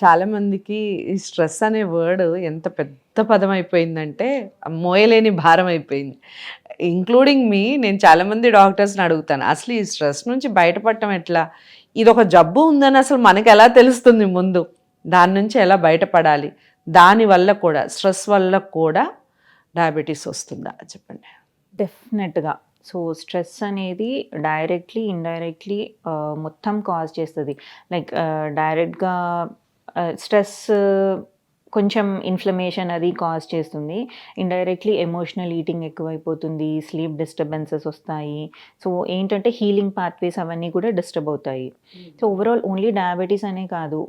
చాలా మందికి ఈ స్ట్రెస్ అనే వర్డ్ ఎంత పెద్ద పదం అయిపోయిందంటే మోయలేని భారం అయిపోయింది. ఇంక్లూడింగ్ మీ. నేను చాలామంది డాక్టర్స్ని అడుగుతాను, అసలు ఈ స్ట్రెస్ నుంచి బయటపడటం ఎట్లా? ఇది ఒక జబ్బు ఉందని అసలు మనకు ఎలా తెలుస్తుంది ముందు? దాని నుంచి ఎలా బయటపడాలి? దానివల్ల కూడా స్ట్రెస్ వల్ల కూడా డయాబెటీస్ వస్తుందా చెప్పండి? డెఫినెట్గా. సో స్ట్రెస్ అనేది డైరెక్ట్లీ ఇండైరెక్ట్లీ మొత్తం కాజ్ చేస్తుంది. లైక్ డైరెక్ట్గా స్ట్రెస్ కొంచెం ఇన్ఫ్లమేషన్ అది కాజ్ చేస్తుంది. ఇండైరెక్ట్లీ ఎమోషనల్ ఈటింగ్ ఎక్కువైపోతుంది, స్లీప్ డిస్టర్బెన్సెస్ వస్తాయి. సో ఏంటంటే హీలింగ్ పాత్వేస్ అవన్నీ కూడా డిస్టర్బ్ అవుతాయి. సో ఓవరాల్ ఓన్లీ డయాబెటీస్ అనే కాదు,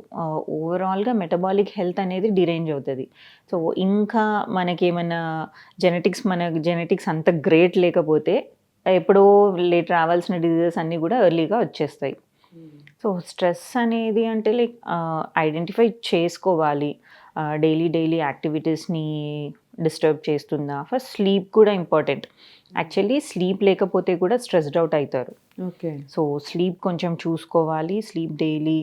ఓవరాల్గా మెటబాలిక్ హెల్త్ అనేది డిరేంజ్ అవుతుంది. సో ఇంకా మనకేమన్నా మన జెనెటిక్స్ అంత గ్రేట్ లేకపోతే ఎప్పుడో లేట్ రావాల్సిన డిజీజెస్ అన్నీ కూడా ఎర్లీగా వచ్చేస్తాయి. సో స్ట్రెస్ అనేది అంటే లైక్ ఐడెంటిఫై చేసుకోవాలి. డైలీ యాక్టివిటీస్ని డిస్టర్బ్ చేస్తుందా? ఫస్ట్ స్లీప్ కూడా ఇంపార్టెంట్. యాక్చువల్లీ స్లీప్ లేకపోతే కూడా స్ట్రెస్డ్ అవుట్ అవుతారు. ఓకే. సో స్లీప్ కొంచెం చూసుకోవాలి. స్లీప్ డైలీ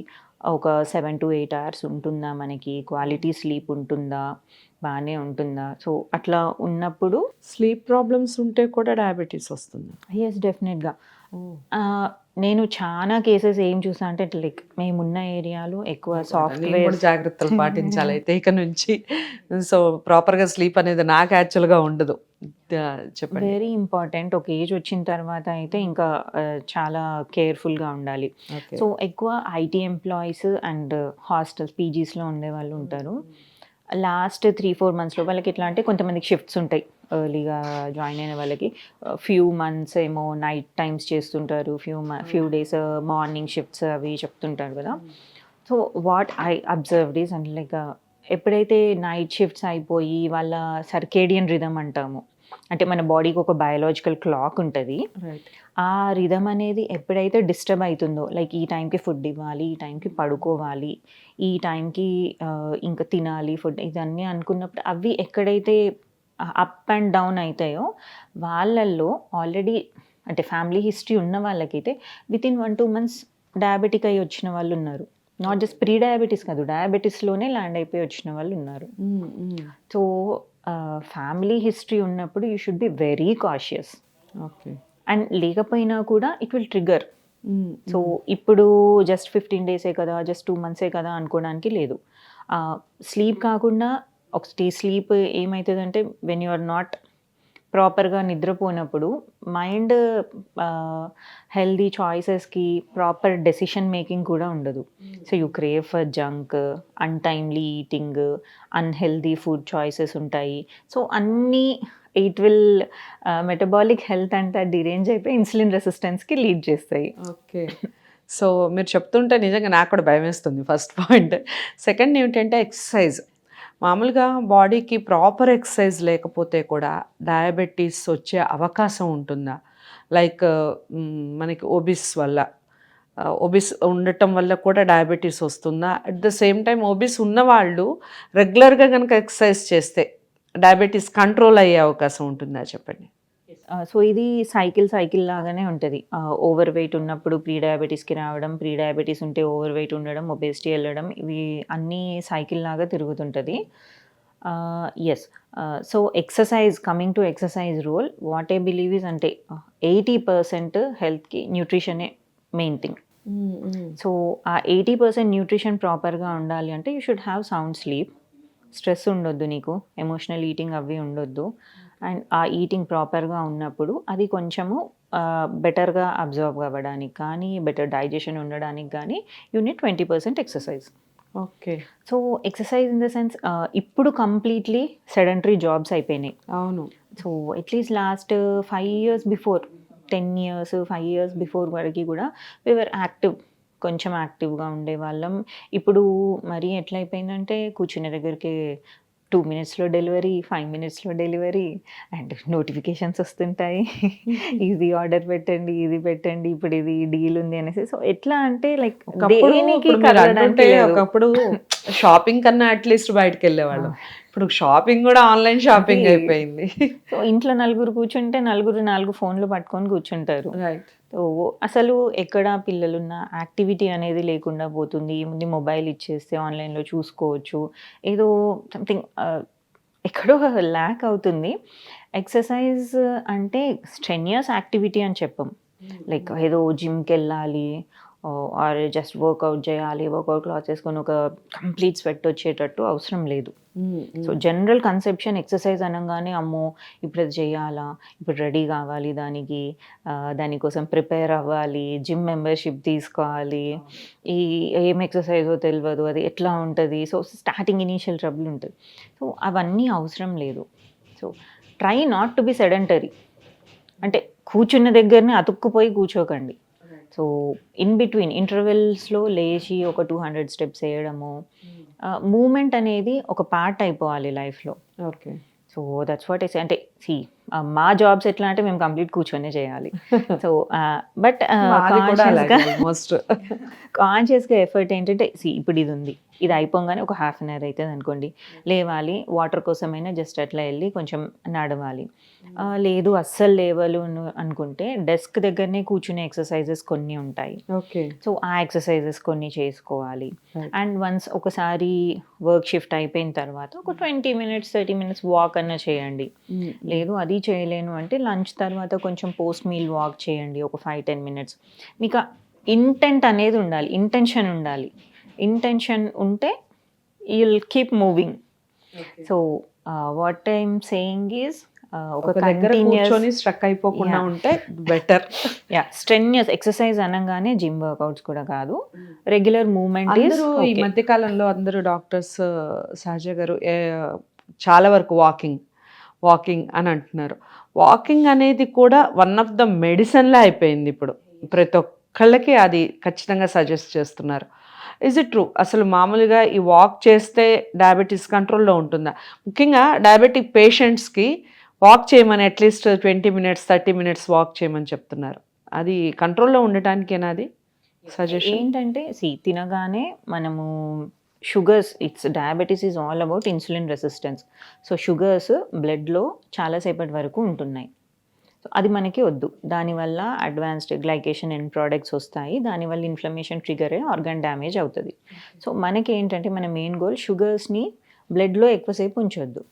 ఒక 7 to 8 hours ఉంటుందా, మనకి క్వాలిటీ స్లీప్ ఉంటుందా, బాగానే ఉంటుందా? సో అట్లా ఉన్నప్పుడు స్లీప్ ప్రాబ్లమ్స్ ఉంటే కూడా డయాబెటీస్ వస్తుంది? ఎస్, డెఫినెట్గా. నేను చాలా కేసెస్ ఏం చూసా అంటే లైక్ మేమున్న ఏరియాలో ఎక్కువ సాఫ్ట్వేర్ జాగ్రత్తలు పాటించాలి అయితే ఇక నుంచి. సో ప్రాపర్గా స్లీప్ అనేది నాకు యాక్చువల్గా ఉండదు. చెప్పండి. Very important. ఒక ఏజ్ వచ్చిన తర్వాత అయితే ఇంకా చాలా కేర్ఫుల్గా ఉండాలి. సో ఎక్కువ ఐటీ ఎంప్లాయీస్ అండ్ హాస్టల్స్ పీజీస్లో ఉండే వాళ్ళు ఉంటారు. లాస్ట్ 3-4 monthsలో వాళ్ళకి ఎట్లా అంటే కొంతమందికి షిఫ్ట్స్ ఉంటాయి. ఎర్లీగా జాయిన్ అయిన వాళ్ళకి ఫ్యూ మంత్స్ ఏమో నైట్ టైమ్స్ చేస్తుంటారు, ఫ్యూ డేస్ మార్నింగ్ షిఫ్ట్స్ అవి చెప్తుంటారు కదా. So what I observed is అంటే లైక్ ఎప్పుడైతే నైట్ షిఫ్ట్స్ అయిపోయి వాళ్ళ సర్కేడియన్ రిథమ్ అంటాము, అంటే మన బాడీకి ఒక బయాలజికల్ క్లాక్ ఉంటుంది. ఆ రిథమ్ అనేది ఎప్పుడైతే డిస్టర్బ్ అవుతుందో, లైక్ ఈ టైంకి ఫుడ్ ఇవ్వాలి, ఈ టైంకి పడుకోవాలి, ఈ టైంకి ఇంకా తినాలి ఫుడ్, ఇదన్నీ అనుకున్నప్పుడు అవి ఎక్కడైతే అప్ అండ్ డౌన్ అవుతాయో వాళ్ళల్లో ఆల్రెడీ అంటే ఫ్యామిలీ హిస్టరీ ఉన్న వాళ్ళకైతే వితిన్ 1-2 months డయాబెటిక్ అయ్యి వచ్చిన వాళ్ళు ఉన్నారు. నాట్ జస్ట్ ప్రీ డయాబెటీస్ కాదు, డయాబెటీస్లోనే ల్యాండ్ అయిపోయి వచ్చిన వాళ్ళు ఉన్నారు. సో ఫ్యామిలీ హిస్టరీ ఉన్నప్పుడు you should be very cautious. Okay. And లేకపోయినా కూడా ఇట్ విల్ ట్రిగర్. సో ఇప్పుడు జస్ట్ 15 days కదా, జస్ట్ 2 months కదా అనుకోవడానికి లేదు. స్లీప్ కాకుండా ఒకటి స్లీప్ ఏమవుతుందంటే వెన్ యు ఆర్ నాట్ ప్రాపర్గా నిద్రపోయినప్పుడు మైండ్ హెల్దీ చాయిసెస్కి ప్రాపర్ డెసిషన్ మేకింగ్ కూడా ఉండదు. So you crave for junk, untimely eating, unhealthy food choices ఉంటాయి. సో అన్నీ ఇట్ విల్ మెటబాలిక్ హెల్త్ అంతా డిరేంజ్ అయిపోయి ఇన్సులిన్ రెసిస్టెన్స్కి లీడ్ చేస్తాయి. ఓకే. సో మీరు చెప్తుంటే నిజంగా నాకు కూడా భయం వేస్తుంది. First point. సెకండ్ ఏమిటంటే ఎక్సర్సైజ్. మామూలుగా బాడీకి ప్రాపర్ ఎక్సర్సైజ్ లేకపోతే కూడా డయాబెటీస్ వచ్చే అవకాశం ఉంటుందా? లైక్ మనకి ఒబిస్ ఉండటం వల్ల కూడా డయాబెటీస్ వస్తుందా? At the same time obese ఉన్నవాళ్ళు రెగ్యులర్గా కనుక ఎక్సర్సైజ్ చేస్తే డయాబెటీస్ కంట్రోల్ అయ్యే అవకాశం ఉంటుందా చెప్పండి? సో ఇది సైకిల్ లాగానే ఉంటుంది. ఓవర్ వెయిట్ ఉన్నప్పుడు ప్రీ డయాబెటీస్కి రావడం, ప్రీ డయాబెటీస్ ఉంటే ఓవర్ వెయిట్ ఉండడం, ఒబేసిటీ వెళ్ళడం, ఇవి అన్నీ సైకిల్ లాగా తిరుగుతుంటుంది. Yes. So exercise, coming to exercise role, what I believe is అంటే 80% హెల్త్కి న్యూట్రిషనే మెయిన్ థింగ్. సో ఆ 80% న్యూట్రిషన్ ప్రాపర్గా ఉండాలి అంటే you should have sound sleep. Stress ఉండొద్దు నీకు, ఎమోషనల్ ఈటింగ్ అవి ఉండొద్దు. అండ్ ఆ ఈటింగ్ ప్రాపర్గా ఉన్నప్పుడు అది కొంచెము బెటర్గా అబ్జర్వ్ అవ్వడానికి కానీ, బెటర్ డైజెషన్ ఉండడానికి కానీ you need 20% exercise. Okay. So exercise in the sense ఇప్పుడు కంప్లీట్లీ సెడెంటరీ జాబ్స్ అయిపోయినాయి. అవును. So at least last 5 years before, 10 years 5 years before వరకు కూడా వీఆర్ యాక్టివ్, కొంచెం యాక్టివ్గా ఉండేవాళ్ళం. ఇప్పుడు మరీ ఎట్లయిపోయిందంటే కూర్చునే దగ్గరికి 2 minutesలో డెలివరీ, 5 minutesలో డెలివరీ, అండ్ నోటిఫికేషన్స్ వస్తుంటాయి. ఇది ఆర్డర్ పెట్టండి, ఇది పెట్టండి, ఇప్పుడు ఇది డీల్ ఉంది అనేసి. సో ఎట్లా అంటే లైక్ ఒకప్పుడు షాపింగ్ కన్నా అట్లీస్ట్ బయటకు వెళ్ళేవాళ్ళం. ఇప్పుడు షాపింగ్ కూడా ఆన్లైన్ షాపింగ్ అయిపోయింది. సో ఇంట్లో నలుగురు కూర్చుంటే 4 ఫోన్లు పట్టుకొని కూర్చుంటారు. రైట్. సో అసలు ఎక్కడ పిల్లలున్న యాక్టివిటీ అనేది లేకుండా పోతుంది. ఏముంది మొబైల్ ఇచ్చేస్తే ఆన్‌లైన్‌లో చూసుకోవచ్చు. ఏదో సంథింగ్ ఎక్కడో ల్యాక్ అవుతుంది. ఎక్సర్సైజ్ అంటే స్ట్రెన్యూయస్ యాక్టివిటీ అని చెప్పం. లైక్ ఏదో జిమ్‌కెళ్ళాలి ఆర్ జస్ట్ వర్కౌట్ చేయాలి. వర్కౌట్ క్లాత్స్ ఏసుకొని ఒక కంప్లీట్ స్వెట్ వచ్చేటట్టు అవసరం లేదు. సో జనరల్ కన్సెప్షన్ ఎక్సర్సైజ్ అనంగానే అమ్మో! ఇప్పుడు అది చేయాలా? ఇప్పుడు రెడీ కావాలి దానికి, దానికోసం ప్రిపేర్ అవ్వాలి, జిమ్ మెంబర్‌షిప్ తీసుకోవాలి. ఈ ఏం ఎక్సర్సైజో తెలవదు. అది ఎట్లా ఉంటది? సో స్టార్టింగ్ ఇనీషియల్ ట్రబుల్ ఉంటది. సో అవన్నీ అవసరం లేదు. So try not to be sedentary. అంటే కూర్చున్న దగ్గరనే అతుక్కుపోయి కూర్చోకండి. సో ఇన్ బిట్వీన్ ఇంటర్వెల్స్‌లో లేచి ఒక 200 స్టెప్స్ ఏయడము. మూవ్‌మెంట్ అనేది ఒక పార్ట్ అయిపోవాలి లైఫ్‌లో. Okay. So that's what I say. అంటే మా జాబ్స్ ఎట్లా అంటే మేము కంప్లీట్ కూర్చొనే చేయాలి. సో బట్ మాది కూడా అలాగే ఆల్మోస్ట్. కాన్షియస్‌గా ఎఫర్ట్ ఏంటంటే ఇప్పుడు ఇది ఉంది. ఇది అయిపోగానే ఒక హాఫ్ అన్ అవర్ అవుతుంది అనుకోండి. లేవాలి, వాటర్ కోసమైనా జస్ట్ అట్లా వెళ్ళి కొంచెం నడవాలి. లేదు అస్సలు లేవలేను అనుకుంటే డెస్క్ దగ్గరనే కూర్చునే ఎక్సర్సైజెస్ కొన్ని ఉంటాయి. ఓకే. సో ఆ ఎక్సర్సైజెస్ కొన్ని చేసుకోవాలి. Right. అండ్ వన్స్ ఒకసారి వర్క్ షిఫ్ట్ అయిపోయిన తర్వాత ఒక 20 మినిట్స్ 30 మినిట్స్ వాక్ అన్నా చేయండి. లేదు అది చేయలేను అంటే లంచ్ తర్వాత కొంచెం పోస్ట్ మీల్ వాక్ చేయండి ఒక 5-10 మినిట్స్. మీకు ఇంటెంట్ అనేది ఉండాలి, ఇంటెన్షన్ ఉండాలి. ఇంటెన్షన్ ఉంటే you will keep moving. So what I'm saying is ఒక ఒక దగ్గర కంటిన్యూస్ కూర్చొని స్ట్రక్ అయిపోకుండా ఉంటే బెటర్. స్ట్రెన్యూస్ ఎక్సర్సైజ్ అనగానే జిమ్ వర్కౌట్స్ కూడా కాదు, రెగ్యులర్ మూవ్మెంట్ ఈజ్ అందరూ ఈ మధ్య కాలంలో అందరూ డాక్టర్స్ సహజ గారు చాలా వరకు వాకింగ్ అని అంటున్నారు. వాకింగ్ అనేది కూడా వన్ ఆఫ్ ద మెడిసిన్లా అయిపోయింది ఇప్పుడు. ప్రతి ఒక్కళ్ళకి అది ఖచ్చితంగా సజెస్ట్ చేస్తున్నారు. Is it true? అసలు మామూలుగా ఈ వాక్ చేస్తే డయాబెటీస్ కంట్రోల్లో ఉంటుందా? ముఖ్యంగా డయాబెటిక్ పేషెంట్స్కి వాక్ చేయమని అట్లీస్ట్ 20 మినిట్స్ 30 మినిట్స్ వాక్ చేయమని చెప్తున్నారు. అది కంట్రోల్లో ఉండటానికేనా అది సజెషన్? ఏంటంటే తినగానే మనము sugars, diabetes is all about insulin resistance. So sugars బ్లడ్లో చాలాసేపటి వరకు ఉంటున్నాయి. సో అది మనకి వద్దు. దానివల్ల అడ్వాన్స్డ్ గ్లైకేషన్ ఎండ్ ప్రోడక్ట్స్ వస్తాయి. దానివల్ల ఇన్ఫ్లమేషన్ ట్రిగర్ అయ్యి ఆర్గాన్ డ్యామేజ్ అవుతుంది. సో మనకి ఏంటంటే మన మెయిన్ గోల్ షుగర్స్ని బ్లడ్లో ఎక్కువసేపు ఉంచొద్దు.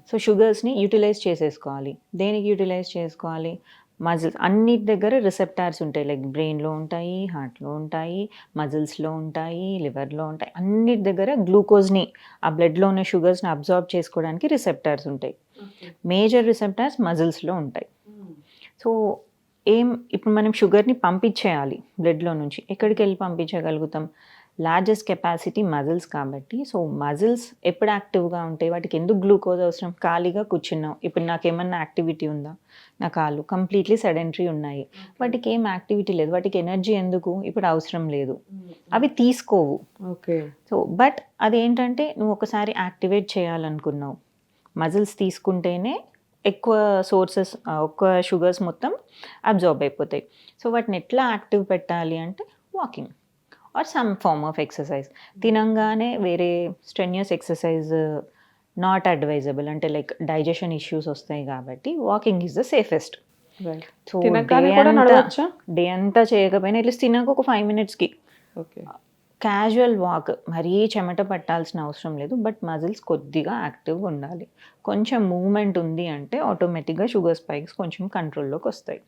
సో షుగర్స్ని యూటిలైజ్ చేసేసుకోవాలి. దేనికి యూటిలైజ్ చేసుకోవాలి? మజిల్స్ అన్నిటి దగ్గర రిసెప్టార్స్ ఉంటాయి. లైక్ బ్రెయిన్లో ఉంటాయి, హార్ట్లో ఉంటాయి, మజిల్స్లో ఉంటాయి, లివర్లో ఉంటాయి. అన్నిటి దగ్గర గ్లూకోజ్ని, ఆ బ్లడ్లో ఉన్న షుగర్స్ని అబ్జార్బ్ చేసుకోవడానికి రిసెప్టార్స్ ఉంటాయి. మేజర్ రిసెప్టార్స్ మజిల్స్లో ఉంటాయి. సో ఇప్పుడు మనం షుగర్ని పంపించేయాలి బ్లడ్లో నుంచి. ఎక్కడికి వెళ్ళి పంపించగలుగుతాం? లార్జెస్ట్ కెపాసిటీ మజిల్స్ కాబట్టి. సో మజిల్స్ ఎప్పుడు యాక్టివ్గా ఉంటాయి? వాటికి ఎందుకు గ్లూకోజ్ అవసరం? ఖాళీగా కూర్చున్నాం. ఇప్పుడు నాకేమన్నా యాక్టివిటీ ఉందా? నా కాళ్ళు కంప్లీట్లీ సెడెంటరీ ఉన్నాయి. వాటికి ఏం యాక్టివిటీ లేదు. వాటికి ఎనర్జీ ఎందుకు? ఇప్పుడు అవసరం లేదు. అవి తీసుకోవు. ఓకే. సో బట్ అదేంటంటే నువ్వు ఒకసారి యాక్టివేట్ చేయాలనుకున్నావు, మజిల్స్ తీసుకుంటేనే ఎక్కువ సోర్సెస్, ఒక్క షుగర్స్ మొత్తం అబ్జార్బ్ అయిపోతాయి. సో వాటిని ఎట్లా యాక్టివ్ పెట్టాలి అంటే walking or some form of exercise. తినంగానే వేరే స్ట్రెన్యూస్ ఎక్సర్సైజ్ నాట్ అడ్వైజబుల్. అంటే లైక్ డైజెషన్ ఇష్యూస్ వస్తాయి కాబట్టి walking is the safest. So day అంతా చేయకపోయినా అట్లీస్ట్ తిన్నాక ఒక 5 మినిట్స్కి క్యాజువల్ వాక్. మరీ చెమట పట్టాల్సిన అవసరం లేదు. బట్ మజిల్స్ కొద్దిగా యాక్టివ్గా ఉండాలి. కొంచెం మూవ్మెంట్ ఉంది అంటే ఆటోమేటిక్గా షుగర్ స్పైక్స్ కొంచెం కంట్రోల్లోకి వస్తాయి.